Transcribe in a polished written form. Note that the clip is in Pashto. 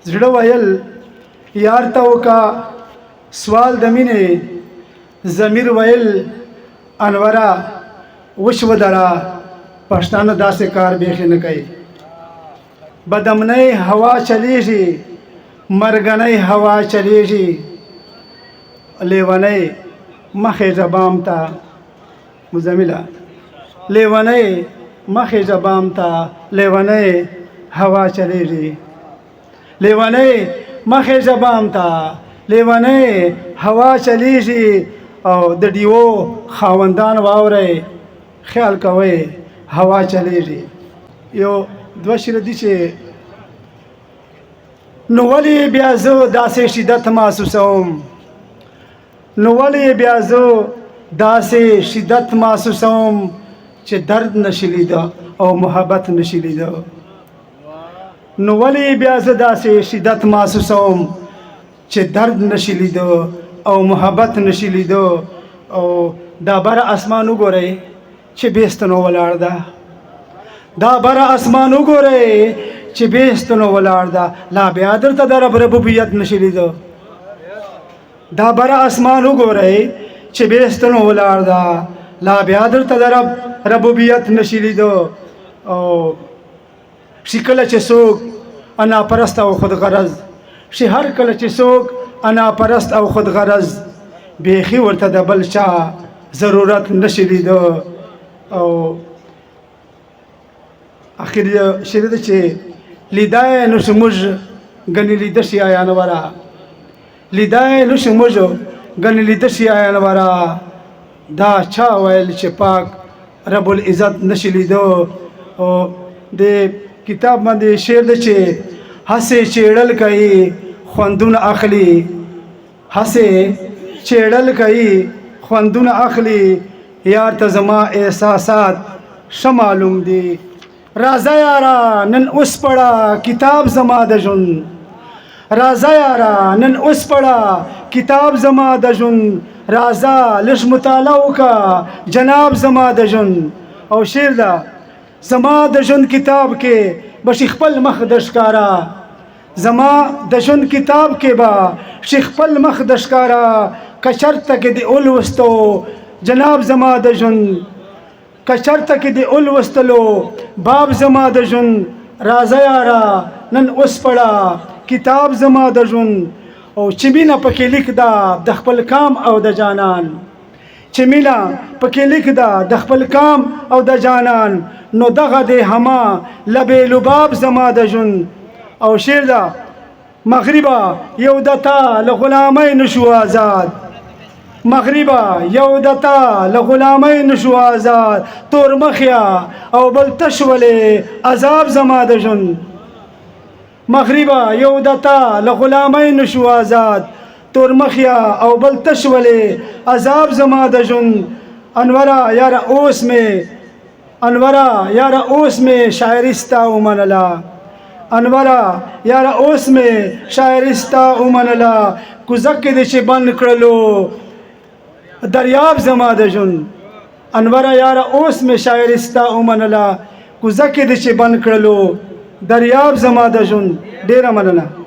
زړه ویل یار ته وکا سوال د مینې ضمیر ویل انوره وشو دره پښتانه داسې کار بیخي نه کوي بدامنۍ هوا چلیږي مرګنۍ هوا چلیږي لیونۍ مخې زبام ته مزمله لیونۍ مخې زبام ته لیونۍ هوا چلیږي لیونۍ مخې زبام ته لیونۍ هوا چلیږي او د ډیو خاوندان واورئ خیال کوئ هوا چلیږي یو دوه شعر دي چې نو ولې بیا زه داسې شدت محسوسوم نو ولې بیا زه داسې شدت محسوسوم چې درد نشي لیده او محبت نشي لیده نو ولې بیا زه داسې شدت محسوسوم چې درد نشي لیده او محبت نشي لیده او دا بره اسمان وګورئ چې بیستنو ولاړ ده دا بره اسمان وګورئ چې بیستنو ولاړ ده لا بیا درته د رب ربوبیت نشي لیده دا بره اسمان وګورئ چې بیستنو ولاړ ده لا بیا درته د رب ربوبیت نشي لیده او شي کله چې څوک انا پرست او خود غرض شي هر کله چې څوک انا پرست او خود غرض بیخي ورته د بل چا ضرورت نشي لیده او اخر شعر ده چې لیدای نو شموږ ګنې لیده شي آیا انوره لیدای نو شموږ ګنې لیده شي آیا انوره دا چا ویل چې پاک رب العزت نشي لیده او د کتاب باندې شعر ده چې هسې چیړل کوي خوندونه اخلي هسې چیړل کوي خوندونه اخلي یار ته زما احساسات ښه معلوم دي راځه یاره نن اوس پړه کتاب زما د ژوند راځه یاره نن اوس پړه کتاب زما د ژوند راځه لږ مطالعه وکړه جناب زما د ژوند او شعر ده زما د ژوند کتاب کې به شي خپل مخ د ښکاره زما د ژوند کتاب کې به شي خپل مخ د ښکاره که چېرته کې د ولوستو جناب زما د ژوند که چېرته کې د ولوستلو باب زما د ژوند راځه یاره نن اوس پړه کتاب زما د ژوند او چې مینه پکې لیک ده د خپل کام او د جانان چې مینه پکې لیک ده د خپل کام او د جانان نو دغه د هما لبې لباب زما د ژوند او شعر ده مغربه یو دتا له غلامۍ نشو آزاد مغربه یو دتا له غلامۍ نشو آزاد تور مخیا او بل تشولې عذاب زما د ژوند مغربه یو دتا له غلامۍ نشو آزاد تور مخیا او بل تشولې عذاب زما د ژوند انوره یاره اوس مې انوره یاره اوس مې شاعرستا ومنله انوره یاره اوس مې شاعرستا ومنله کوزه کې دې چې بند کړلو دریاب زما د ژوند انوره یاره اوس مې شاعرستا ومنله کوزه کې دې چې بند کړلو دریاب زما د ژوند ډېره مننه